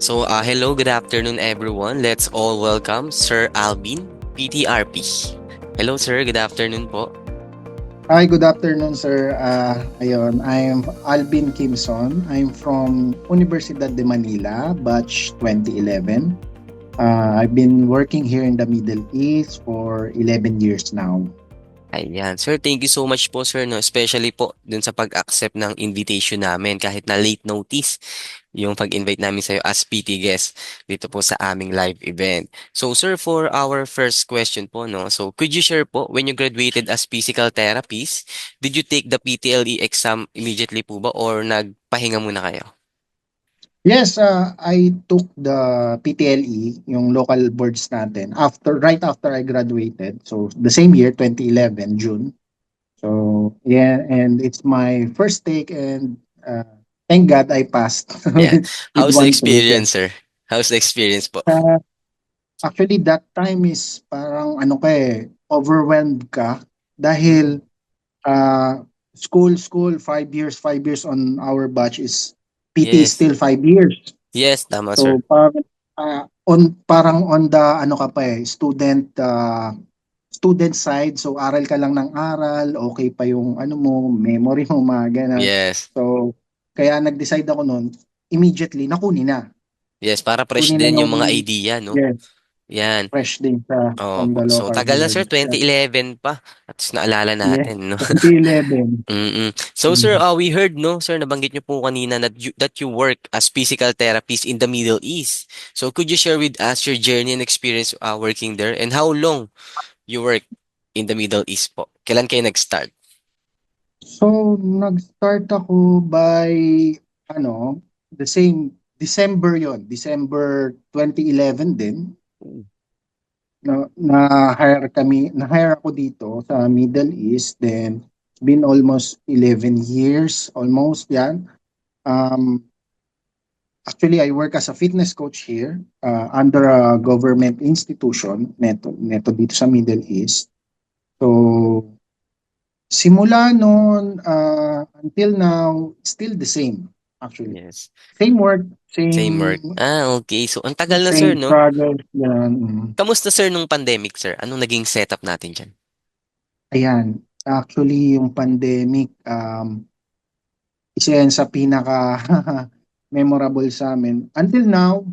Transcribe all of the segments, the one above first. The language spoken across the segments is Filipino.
Hello, good afternoon, everyone. Let's all welcome Sir Alvin, PTRP. Hello, sir. Good afternoon po. Hi, good afternoon, sir. I'm Alvin Kimson. I'm from Universidad de Manila, batch 2011. I've been working here in the Middle East for 11 years now. Ayan. Sir, thank you so much po, sir, no? Especially po dun sa pag-accept ng invitation namin kahit na late notice yung pag-invite namin sa'yo as PT guest dito po sa aming live event. So, sir, for our first question po, no? So, could you share po, when you graduated as physical therapist, did you take the PTLE exam immediately po ba or nagpahinga muna kayo? Yes, I took the PTLE, yung local boards natin, right after I graduated. So, the same year, 2011, June. So, yeah, and it's my first take and thank God I passed Yeah. with How's the one take. experience, sir? How's the experience po? Actually, that time is parang ano ka overwhelmed ka dahil uh, school, 5 years on our batch is PT is Yes. still 5 years. Yes, tama, sir. So parang on the ano ka pa student side. So aral ka lang ng aral, okay pa yung ano mo, memory mo, mga ganun. Yes. So kaya nag-decide ako noon, immediately nakunin na. Yes, para fresh Kunin na din yung yung mga idea, no? yes, Yan. fresh din sa from Opo. the So, local tagal na, sir. board. 2011 pa. At least naalala Yes, natin, no? 2011. Mm-mm. So, sir, Mm. we heard, no, sir, nabanggit niyo po kanina that you work as physical therapist in the Middle East. So, could you share with us your journey and experience working there and how long you work in the Middle East po? Kailan kayo nag-start? So, nag-start ako by, the same, December yon, December 2011 din. Na-hire ako dito sa Middle East. Then, been almost 11 years, almost yan. Um, Actually, I work as a fitness coach here under a government institution, neto dito sa Middle East. So, simula noon until now, still the same actually. Yes. Same work, Same work. same Okay. So, ang tagal na, sir, same no? struggles yan. Kamusta, sir, nung pandemic, sir? Anong naging setup natin dyan? Ayan, actually yung pandemic isa yan sa pinaka memorable sa amin. Until now,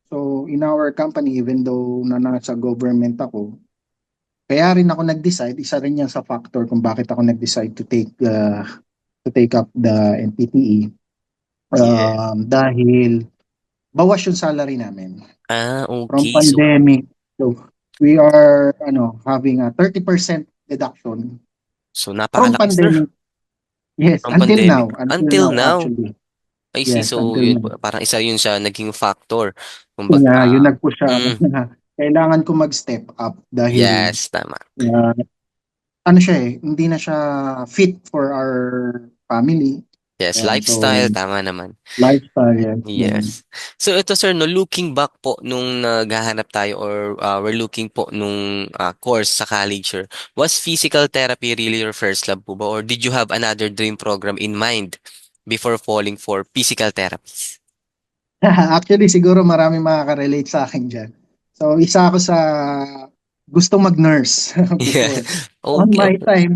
so in our company even though na nasa government ako, kaya rin ako nag-decide, isa rin yan sa factor kung bakit ako nag-decide to take up the NPTE Yeah. dahil bawas yung salary namin from Okay. So, pandemic. So we are having a 30% deduction from napakalaki, sir. pandemic. Yes, From pandemic. until Until now now. actually. I see. Yes, So, until yun, now. parang isa yun sa naging factor. Kumbaga, Yeah, yun nag-push sa akin mm, na kailangan ko mag-step up dahil yes, tama. uh, ano siya hindi na siya fit for our family. Yes, Yan, so lifestyle, tama naman. lifestyle, yes, ganun. Yes. So, ito, sir, no, looking back po nung naghahanap tayo or we're looking po nung course sa college, sir, was physical therapy really your first love po ba? Or did you have another dream program in mind before falling for physical therapies? Actually, siguro marami makaka-relate sa akin dyan. So, isa ako sa gustong mag-nurse Yeah. before. On Okay, my okay. time,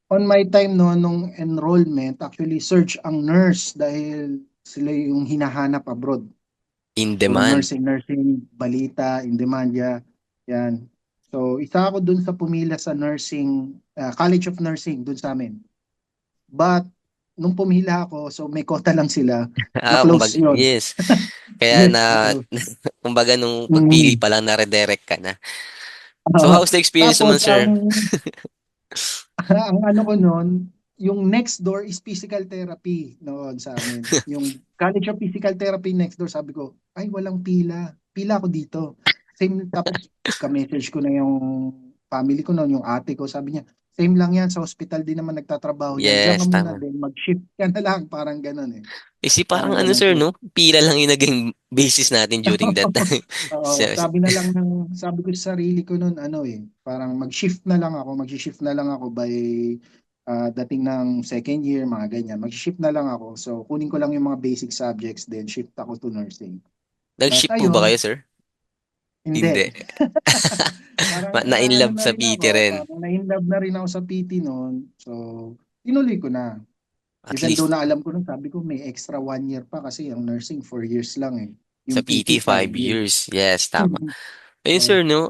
on my time no, nung enrollment, actually search ang nurse dahil sila yung hinahanap abroad. In So, demand. nursing, balita, in demand, yeah. Yan. So, isa ako dun sa pumila sa nursing, College of Nursing dun sa amin. But, nung pumila ako, so may kota lang sila, Kumbaga, na-close yun. yes. Kaya Yes, na, na-close. kumbaga nung pagpili Mm. pa lang na-redirect ka na. So, Oo. how's the experience Tapos, naman, sir? ang ano ko noon, yung next door is physical therapy noon sa amin. Yung College of Physical Therapy next door, sabi ko, ay, walang pila. Pila ako dito. Same, tapos ka-message ko na yung family ko noon, yung ate ko, sabi niya, same lang yan, sa hospital din naman nagtatrabaho yan. Diyan ka Yes, muna tama. din, mag-shift ka na lang, parang ganun eh. Parang Parang ano, ganun. sir, So, no? Pila lang yung naging basis natin during that time. oo, So, sabi ko sa sarili ko noon ano parang mag-shift na lang ako, mag-shift na lang ako by dating ng second year, mga ganyan. Mag-shift na lang ako. So, kunin ko lang yung mga basic subjects, then shift ako to nursing. But Nag-ship po ba ayun, kayo, sir? hindi. Hindi. Parang Na-inlove ano na sa rin PT ako, rin. parang na-inlove na rin ako sa PT noon. So, tinuloy ko na. At Even though least na alam ko nun, sabi ko may extra 1 year pa kasi ang nursing 4 years lang eh. sa Yung PT PT, 5 five years. years. Yes, tama. Ayun, So, sir, no?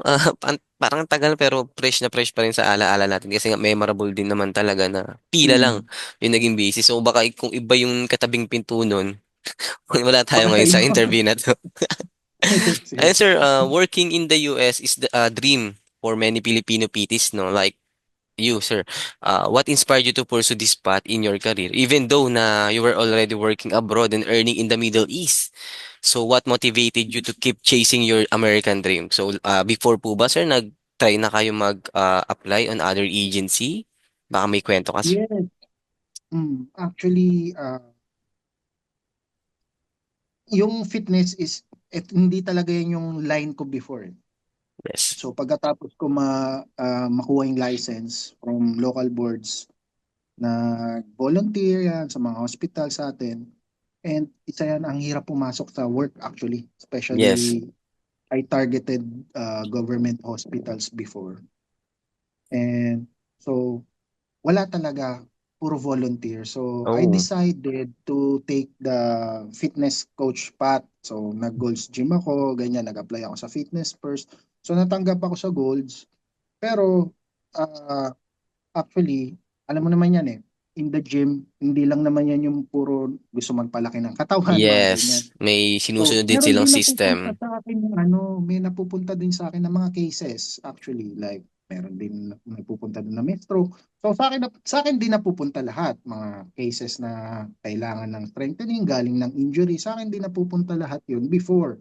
Parang tagal pero fresh na fresh pa rin sa alaala natin kasi nga memorable din naman talaga na pila lang mm, yung naging basis. So baka kung iba yung katabing pinto nun, wala tayo baka ngayon sa iba. interview na to. Yes, Ayun, yes. sir, working in the US is the dream for many Filipino PTs, no? Like you, sir. What inspired you to pursue this path in your career, even though na you were already working abroad and earning in the Middle East? So, what motivated you to keep chasing your American dream? So, before po ba, sir, nag-try na kayo mag-apply on other agency? Baka may kwento ka, sir. Yes. Actually, yung fitness is, hindi talaga yun yung line ko before, eh. Yes. So pagkatapos ko makuha yung license from local boards, na volunteer yan sa mga hospital sa atin. And isa yan, ang hirap pumasok sa work actually. Yes. Especially, I targeted government hospitals before. And so, wala talaga, puro volunteer. So, I Oh, decided to take the fitness coach path. So, nag-Gold's Gym ako, ganyan, nag-apply ako sa Fitness First. So, natanggap ako sa Golds. Pero, uh, actually, alam mo naman yan eh, in the gym, hindi lang naman yan yung puro gusto magpalaki ng katawan, mga ganyan. yes. May So, sinusunod din meron silang din napupunta system. sa akin yung ano, may napupunta din sa akin ng mga cases actually, like meron din napupunta din na may stroke. So sa akin din napupunta lahat, mga cases na kailangan ng strengthening galing ng injury, sa akin din napupunta lahat yun before.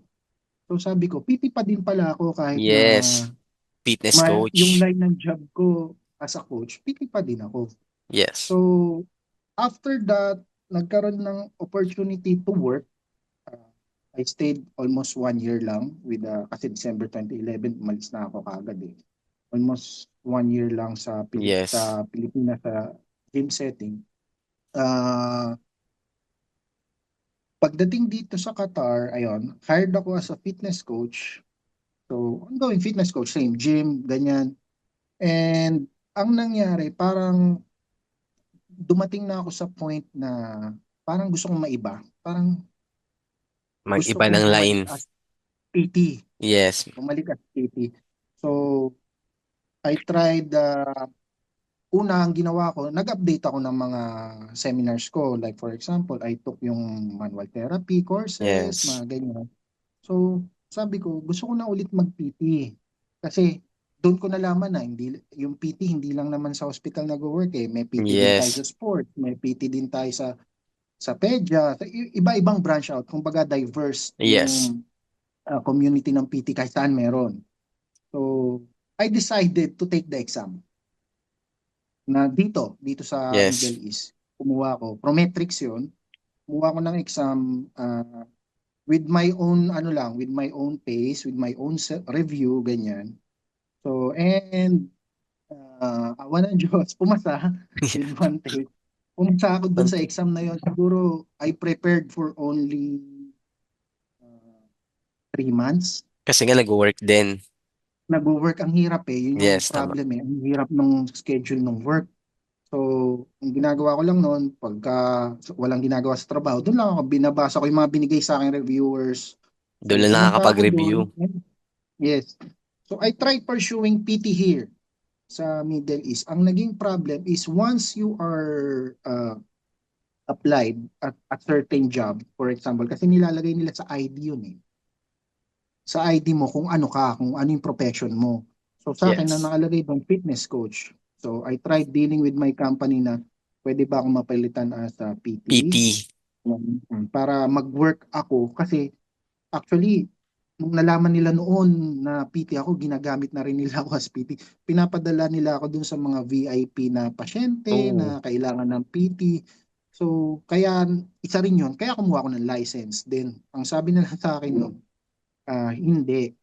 So sabi ko, PT pa din pala ako kahit na Yes. Fitness yung coach. line ng job ko as a coach, PT pa din ako. So Yes. after that, nagkaroon ng opportunity to work. Uh, I stayed almost 1 year lang kasi December 2011, umalis na ako kaagad eh. Almost 1 year lang Yes. sa Pilipinas sa gym setting. Uh, Pagdating dito sa Qatar, ayun, hired ako as a fitness coach. So, ongoing fitness coach, same gym, ganyan. And ang nangyari, parang dumating na ako sa point na parang gusto kong maiba. Parang gusto Mag-iba kong ng bumalik line. as PT. Yes. Bumalik as PT. So, I tried, una ang ginawa ko, nag-update ako ng mga seminars ko. Like for example, I took yung manual therapy courses, Yes. mga ganyan. So, sabi ko, gusto ko na ulit mag-PT. Kasi doon ko nalaman na yung PT hindi lang naman sa hospital nag-work eh. May PT din tayo Yes. sa sports, may PT din tayo sa pedya, iba-ibang branch out. Kumbaga diverse Yes. yung community ng PT kahit saan meron. So, I decided to take the exam na dito sa Yes. Middle East. Kumuha ko, Prometrics 'yun. Kumuha ko ng exam with my own ano lang, with my own pace, with my own review ganyan. So, and awa ng Diyos, pumasa with one take. Pumasa ako dun sa exam na 'yon. Siguro I prepared for only uh, 3 months. Kasi nga nag-work din. Nag-work, ang hirap eh. Yun yung Yes, tama. problem eh. Ang hirap ng schedule ng work. So, ang ginagawa ko lang noon, pagka walang ginagawa sa trabaho, doon lang ako, binabasa ko yung mga binigay sa akin reviewers. Doon So, lang pumunta ako nakakapag-review. doon. Yes. So, I tried pursuing PT here sa Middle East. Ang naging problem is once you are applied at a certain job, for example, kasi nilalagay nila sa ID yun eh. Sa ID mo kung ano ka, kung ano yung profession mo. So, sa akin na Yes. nakalagay doon, fitness coach. So, I tried dealing with my company na pwede ba akong mapalitan as a PT PT. para mag-work ako kasi actually nung nalaman nila noon na PT ako, ginagamit na rin nila ako as PT. Pinapadala nila ako dun sa mga VIP na pasyente Oh, na kailangan ng PT. So, kaya isa rin yun. Kaya kumuha ako ng license. Then, ang sabi nila sa akin no, hindi.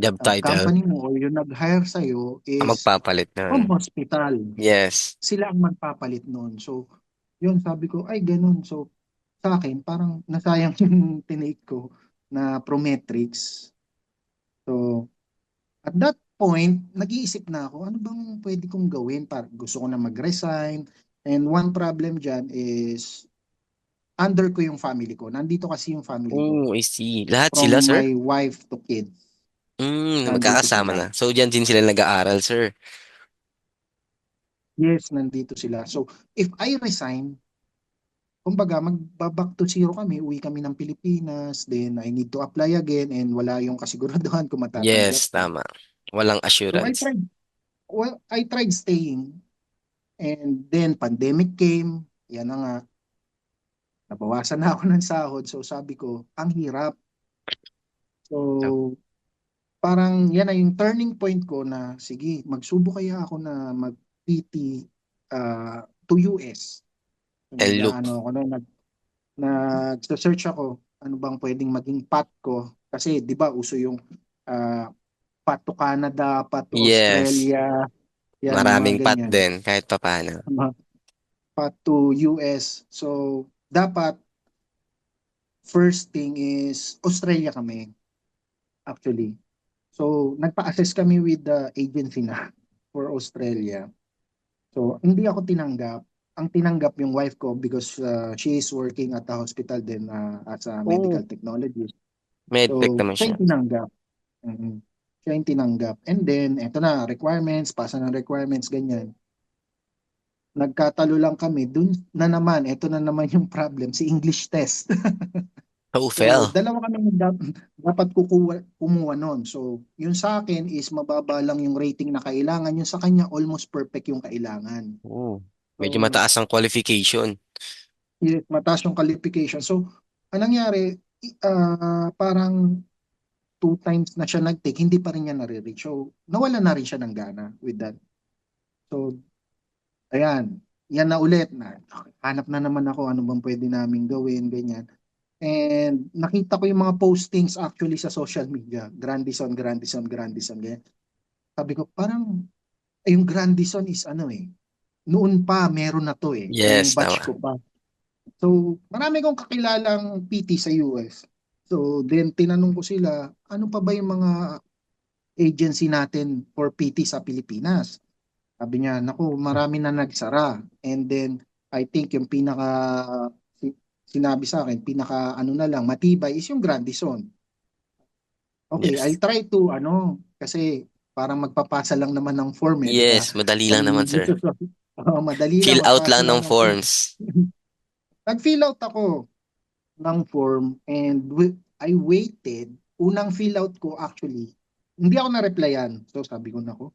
job Ang title. company mo or yung nag-hire sa'yo Ang is magpapalit nun. from hospital. Yes. Sila ang magpapalit noon. So, yun sabi ko, ay ganun. So, sa akin, parang nasayang yung tinake ko na Prometrics. So, at that point, nag-iisip na ako, ano bang pwede kong gawin? Gusto ko na mag-resign. And one problem dyan is, under ko yung family ko. Nandito kasi yung family ko. Oh, I see. Lahat sila, From sir? my wife to kids, nandito Magkakasama na. sila. So, diyan din sila nag-aaral, sir. Yes, nandito sila. So, if I resign, kumbaga, magba-back to zero kami, uwi kami ng Pilipinas, then I need to apply again and wala yung kasiguraduhan kung matatanggap Yes, ka. tama. Walang So I assurance. tried, well, I tried staying and then pandemic came, yan na nga, nabawasan na ako ng sahod. So sabi ko, ang hirap. Oh, So parang yan na yung turning point ko na, sige, magsubo kaya ako na mag-PT to US. So, and look. nag-ano ako na, nag-search ako, ano bang pwedeng maging path ko. Kasi, di ba, uso yung ah, path to Canada, path to Yes. Australia, yan, mga Maraming pat ganyan. din, kahit papaano. Mga path to US. So, dapat, first thing is, Australia kami, actually. So, nagpa-assess kami with the agency na for Australia. So, hindi ako tinanggap. Ang tinanggap yung wife ko because she is working at the hospital din as a medical Oh, technologist. medtech So, naman siya siya. yung tinanggap. Mhm. Siya yung tinanggap. And then, eto na, requirements, pasa ng requirements, ganyan. Nagkatalo lang kami. Dun na naman, eto na naman yung problem, si English test. Oh, So, fell. dalawa kami dapat kumuha nun. So, yung sa akin is mababa lang yung rating na kailangan. Yung sa kanya, almost perfect yung kailangan. Oh, medyo So, mataas ang qualification. yes, mataas yung qualification. So, anong nangyari, parang 2 times na siya nag-take, hindi pa rin niya nare-reach. So, nawala na rin siya ng gana with that. So, ayan, yan na ulit na hanap na naman ako ano bang pwede naming gawin, ganyan. And nakita ko yung mga postings actually sa social media, Grandison, Grandison, Grandison, ganyan. Sabi ko, parang yung Grandison is ano eh, noon pa meron na to eh, nung Yes, batch tama. ko pa. So, marami kong kakilalang PT sa US. So, then tinanong ko sila, ano pa ba yung mga agency natin for PT sa Pilipinas? Sabi niya, naku, marami na nagsara. And then, I think yung sinabi sa akin, pinaka ano na lang, matibay is yung Grandison. Okay, I'll Yes. try to, kasi parang magpapasa lang naman ng form eh, di ba? Yes, madali lang naman, Ang sir. gusto ko, madali lang, Fill out magpasa lang lang ng ng form. forms. Nag-fill out ako ng form and I waited. Unang fill out ko actually, hindi ako na-replyan. So sabi ko nako,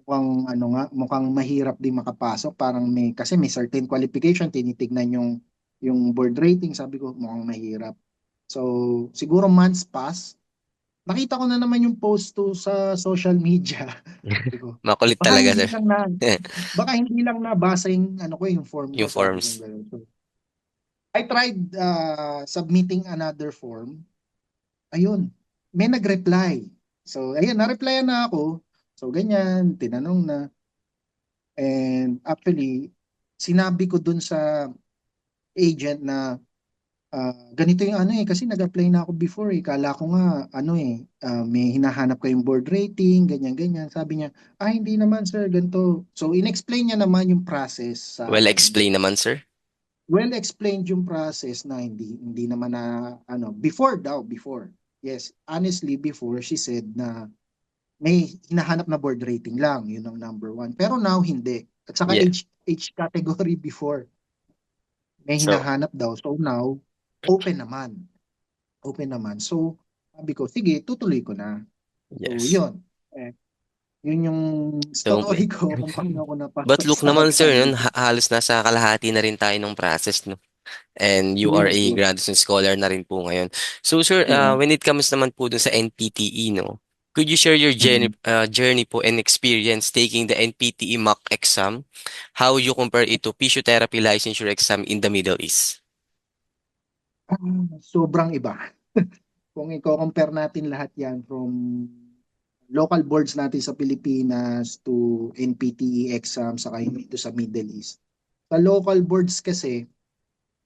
mukhang ano nga, mukhang mahirap din makapasok. Parang kasi may certain qualification, tinitignan yung board rating. Sabi ko, mukhang mahirap. So siguro months pass. Nakita ko na naman yung post to sa social media. Sabi ko, Makulit baka talaga, hindi sir. lang na baka hindi lang nabasa yung ano ko yung form Yung ko, sabi ko forms. gano'n. So, I tried submitting another form. Ayun, may nag-reply. So, ayun, na-replyan na ako. So, ganyan, tinanong na. And actually, sinabi ko dun sa agent na ganito yung ano eh, kasi nag-apply na ako before eh. Kala ko nga, ano eh, may hinahanap kayong board rating, ganyan-ganyan. Sabi niya, hindi naman sir, ganito. So, in-explain niya naman yung process sa Well akin. explained naman, sir. Well explained yung process na hindi naman na ano before daw before. Yes, honestly before she said na may hinahanap na board rating lang, yun ang number one. Pero now hindi. At saka Yeah. age category before may So, hinahanap daw. So now open naman. Open naman. So sabi ko, sige, tutuloy ko na. So yes. yun. Eh, yun yung So, story ko kung paano ako but napasok look sa naman, sir, yun, Grandison. halos nasa kalahati na rin tayo ng process, no? And you are Yes, a yes. graduate scholar na rin po ngayon. So, sir, Mm-mm. when it comes naman po dun sa NPTE, no? Could you share your Mm-mm. journey po and experience taking the NPTE mock exam? How you compare it to physiotherapy licensure exam in the Middle East? Sobrang iba. Kung i-compare natin lahat yan from local boards natin sa Pilipinas to NPTE exam saka yung dito sa Middle East. Sa local boards kasi,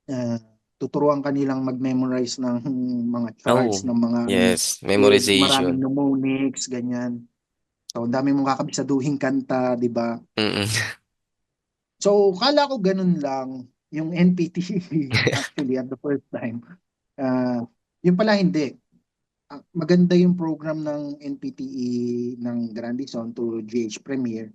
uh, tuturuan kanilang mag-memorize ng mga charts, Oh, ng mga ano, yes. with maraming Memorization. mnemonics, ganyan. So, ang dami mong kakabisaduhin kanta, di ba? Mm. So, kala ko ganun lang yung NPTE actually at the first time. Uh, yung pala hindi. Maganda yung program ng NPTE ng Grandison to GH Premier.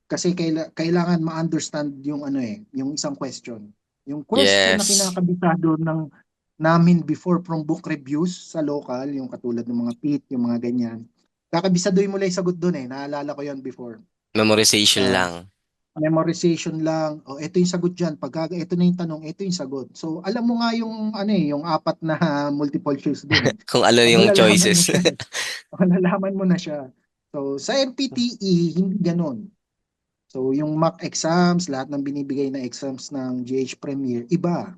Kasi kailangan ma-understand yung ano yung isang question. Yung question na Yes. kinakabisado namin before from book reviews sa local, yung katulad ng mga PIT, yung mga ganyan. Kakabisaduhin mo lang yung sagot doon Naalala ko yon before. Memorization Ah, lang. Memorization lang. O, ito yung sagot diyan. Pag ito na yung tanong, ito yung sagot. So, alam mo nga yung ano yung apat na multiple choice doon Kung ano yung Malalaman mo choices. siya. Malalaman mo na siya. So, sa NPTE, hindi ganun. So, yung mock exams, lahat ng binibigay na exams ng GH Premier, iba.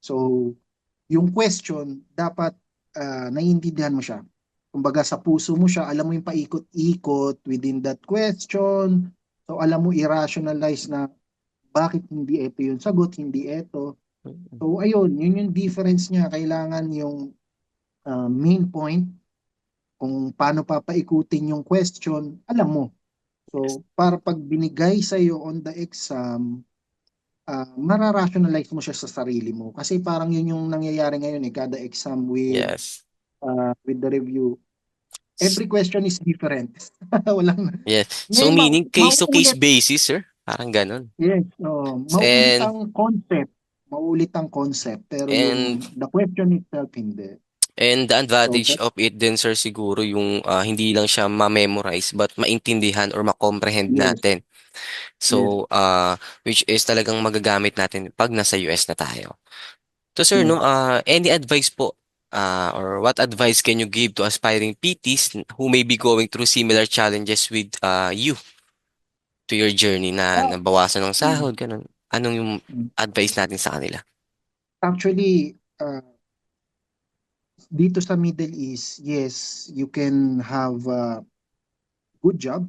So, yung question, dapat naiintindihan mo siya. Kumbaga, sa puso mo siya, alam mo yung paikot-ikot within that question. So, alam mo i-rationalize na bakit hindi ito yung sagot, hindi ito. So, ayun, yun yung difference niya. Kailangan yung main point, kung paano papaikutin yung question, alam mo. So, para pag binigay sa iyo on the exam, mararationalize mo siya sa sarili mo. Kasi parang yun yung nangyayari ngayon kada exam Yes. with the review. Every question is different. Walang, Yes. may So meaning case to case mauulit. basis, sir? Parang ganun. Yes, mauulit And ang concept. Mauulit ang concept. Pero and yung the question itself, hindi. and the So, advantage of it din, sir, siguro yung hindi lang siya ma-memorize but maintindihan or ma-comprehend yes, natin. yes, So which is talagang magagamit natin pag nasa US na tayo. So sir, yes. no, any advice po or what advice can you give to aspiring PTs who may be going through similar challenges with you to your journey na Ah, nabawasan ng mm, sahod, ganun? Anong yung mm. advice natin sa kanila? Actually, dito sa Middle East, yes, you can have a good job,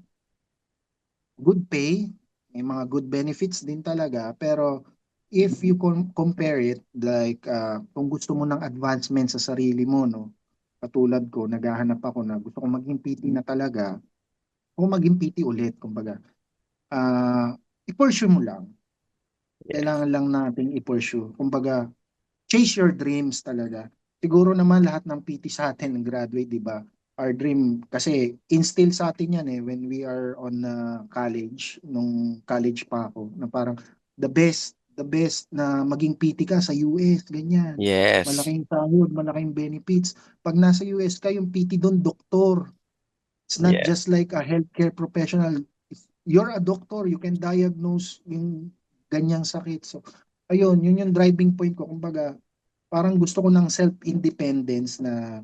good pay, may mga good benefits din talaga. Pero if you compare it, like kung gusto mo ng advancement sa sarili mo, no, katulad ko, naghahanap ako na gusto kong maging PT na talaga, o maging PT ulit, kumbaga, i-pursue mo lang. Yes. Kailangan lang nating i-pursue. Kumbaga, chase your dreams talaga. Siguro naman lahat ng PT sa atin ng graduate, 'di ba? Our dream kasi instill sa atin 'yan when we are on college, nung college pa ako, na parang the best na maging PT ka sa US, ganyan. Yes. Malaking sahod, malaking benefits. Pag nasa US ka, yung PT doon doktor. It's not Yeah. just like a healthcare professional. You're a doctor, you can diagnose yung ganyang sakit. So, ayun, yun yung driving point ko. Kumbaga, parang gusto ko ng self-independence na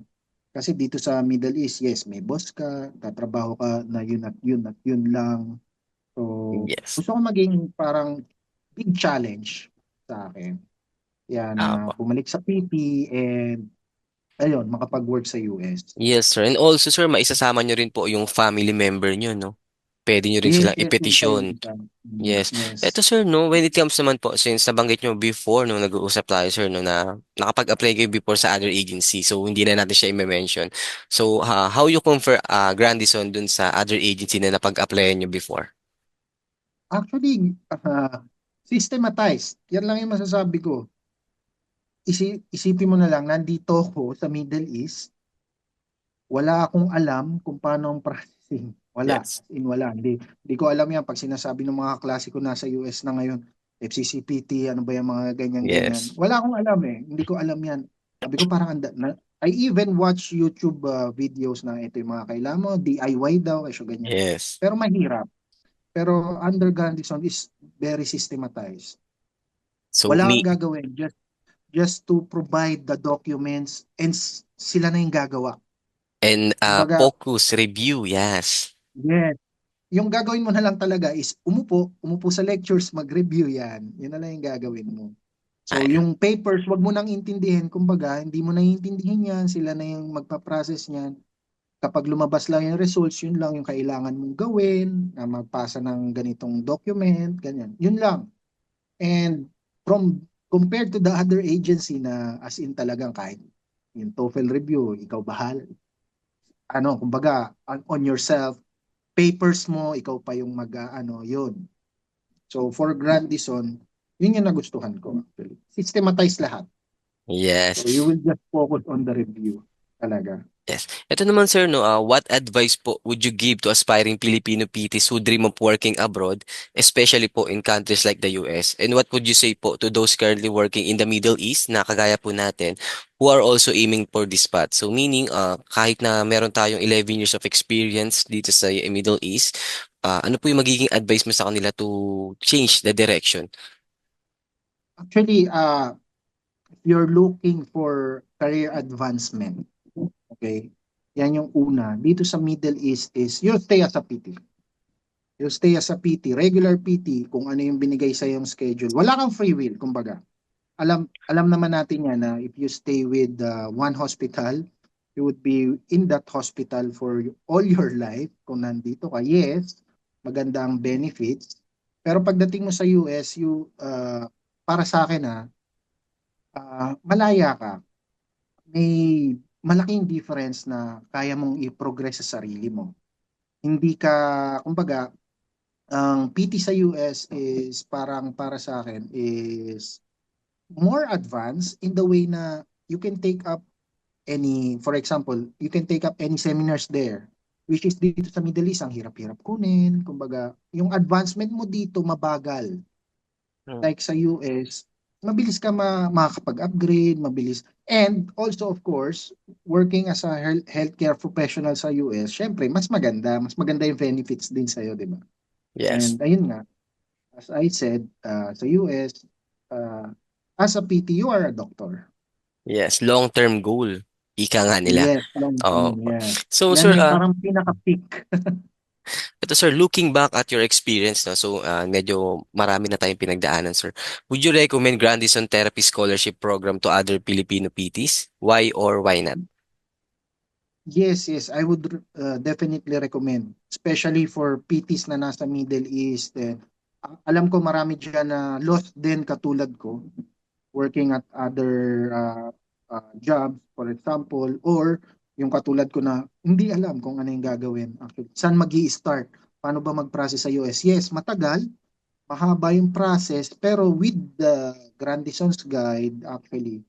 kasi dito sa Middle East, yes, may boss ka, tatrabaho ka na yun at yun at yun lang. So, Yes. gusto ko maging parang big challenge sa akin. Yan, na Apo. bumalik sa PT and ayun, makapag-work sa US. Yes, sir. And also, sir, maisasama nyo rin po yung family member nyo, no? Pwede nyo rin Yes, silang yes, yung time ipetisyon. kita. Yes. Yes. Eto, sir, no, when it comes naman po, since nabanggit nyo before, no, nag-uusap tayo, sir, no, na nakapag-apply kayo before sa other agency, so hindi na natin siya i-mention. So, how you compare Grandison dun sa other agency na napag-applyan nyo before? Actually, systematized. Yan lang yung masasabi ko. Isipin mo na lang, nandito ako sa Middle East, wala akong alam kung paano ang processing. Wala. Yes. As in, wala. Hindi ko alam yan. Pag sinasabi ng mga klase ko nasa US na ngayon, FCCPT, ano ba yung mga ganyan-ganyan. Yes. Wala akong alam Hindi ko alam yan. Sabi ko parang I even watch YouTube videos na ito yung mga kailangan mo, DIY daw, kasi ganyan. Yes. Pero mahirap. Pero under Grandison is very systematized. So, Wala kang me gagawin. Just to provide the documents and sila na yung gagawa. and Kumbaga, focus, review, yes. yes. Yung gagawin mo na lang talaga is umupo sa lectures, mag-review yan. Yun na lang yung gagawin mo. So, Ay, yung papers, wag mo nang intindihin. Kumbaga, hindi mo na intindihin yan. Sila na yung magpa-process niyan. Kapag lumabas lang yung results, yun lang yung kailangan mong gawin, na magpasa ng ganitong document, ganyan. Yun lang. And from compared to the other agency na as in talagang kahit yung TOEFL review, ikaw bahal. Ano, kumbaga, on yourself, papers mo, ikaw pa yung yun. So, for Grandison, yun yung nagustuhan ko actually. Systematize lahat. Yes. So, you will just focus on the review talaga. Yes. Ito naman sir, no, what advice po would you give to aspiring Filipino PTs who dream of working abroad, especially po in countries like the US? And what would you say po to those currently working in the Middle East na kagaya po natin who are also aiming for this path? So meaning, kahit na meron tayong 11 years of experience dito sa Middle East, ano po yung magiging advice mo sa kanila to change the direction? Actually, if you're looking for career advancement, okay, yan yung una. Dito sa Middle East is you stay as a PT. You stay as a PT, regular PT, kung ano yung binigay sa yung schedule. Wala kang free will, kumbaga. Alam naman natin yan na if you stay with one hospital, you would be in that hospital for all your life. Kung nandito ka, yes, maganda ang benefits. Pero pagdating mo sa US, para sa akin malaya ka. May malaking difference na kaya mong i-progress sa sarili mo. Hindi ka, kumbaga, ang PT sa US is parang para sa akin is more advanced in the way na you can take up for example, you can take up any seminars there. Which is dito sa Middle East, ang hirap-hirap kunin. Kumbaga, yung advancement mo dito mabagal. Hmm. Like sa US, mabilis ka makakapag-upgrade, mabilis. And also, of course, working as a healthcare professional sa US, syempre, mas maganda yung benefits din sa'yo, di ba? Yes. And ayun nga, as I said, sa US, uh, as a PT, you are a doctor. Yes. Long-term goal. Ika nga nila. Yes, long term, Oo. yes. So, Yan sir, na yung parang pinaka-peak. ito sir, looking back at your experience, no, so medyo marami na tayong pinagdaanan, sir. Would you recommend Grandison Therapy Scholarship Program to other Filipino PTs? Why or why not? Yes, yes, I would definitely recommend, especially for PTs na nasa Middle East. Alam ko marami dyan na lost din katulad ko, working at other jobs, for example, or yung katulad ko na hindi alam kung ano yung gagawin. Actually, saan start. Paano ba mag-process sa US? Yes, matagal, mahaba yung process, pero with the Grandison's Guide, actually,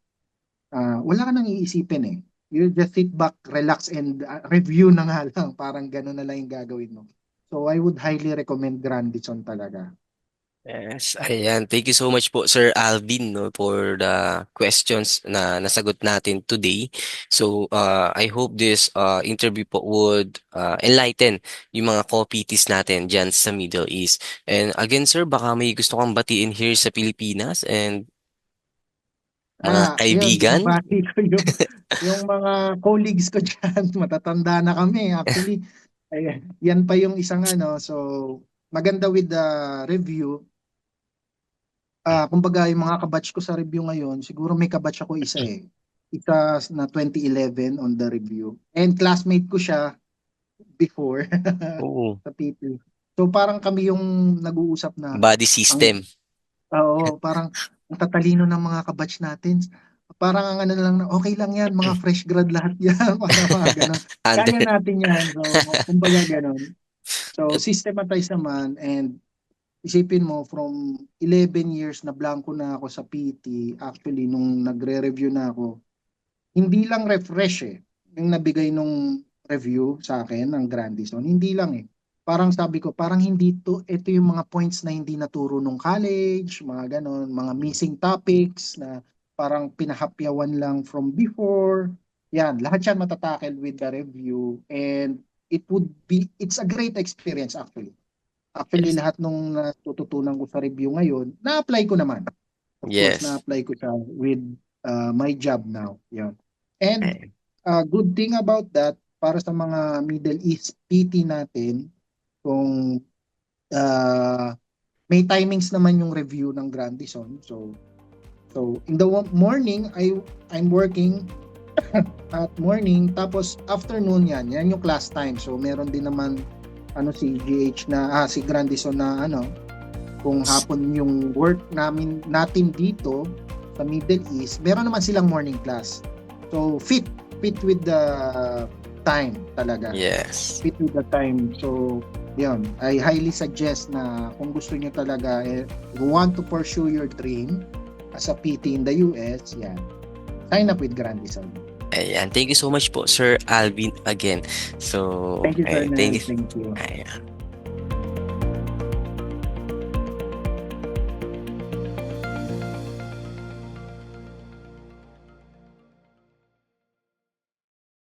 wala ka nang iisipin eh. You just sit back, relax, and review na nga lang. Parang gano'n na lang yung gagawin mo. So, I would highly recommend Grandison talaga. Yes, ayan. Thank you so much po, Sir Alvin, no, for the questions na nasagot natin today. So, I hope this interview po would enlighten yung mga co-PTs natin dyan sa Middle East. And again, sir, baka may gusto kang batiin here sa Pilipinas and mga Yun, kaibigan. binabati ko yung mga colleagues ko dyan. Matatanda na kami. Actually, yan pa yung isang So, maganda with the review. Kumbaga, yung mga kabatch ko sa review ngayon, siguro may kabatch ako isa eh. Isa na 2011 on the review. And classmate ko siya before Oo, sa PT. So parang kami yung nag-uusap na body ang system. parang ang tatalino ng mga kabatch natin. Parang ang ano na lang na okay lang yan, mga fresh grad lahat yan, para mga ganun. Kaya Under. natin yan. So kumbaga ganun. So systematize naman, and isipin mo from 11 years na blanco na ako sa PT, actually nung nagre-review na ako, hindi lang refresh yung nabigay nung review sa akin ng Grandison. Hindi lang Parang sabi ko, parang ito yung mga points na hindi naturo nung college, mga ganon, mga missing topics na parang pinahapyawan lang from before. Yan, lahat yan matatakel with the review, and it's a great experience actually. Actually, Yes. lahat nung natututunan ko sa review ngayon, na-apply ko naman. Of course, Yes. na-apply ko siya with my job now. Yan. And Eh, good thing about that, para sa mga Middle East PT natin, kung may timings naman yung review ng Grandison. So in the morning, I'm working at morning, tapos afternoon yan yung class time. So meron din naman si GH na si Grandison na kung hapon yung work natin dito sa Middle East, meron naman silang morning class. So fit with the time talaga. Yes. Fit with the time. So yun, I highly suggest na kung gusto nyo talaga, you want to pursue your dream as a PT in the US, yan, sign up with Grandi Saudi. Ayan. Thank you so much po, Sir Alvin, again. So, Thank you, sir. thank you. Thank you. Ayan.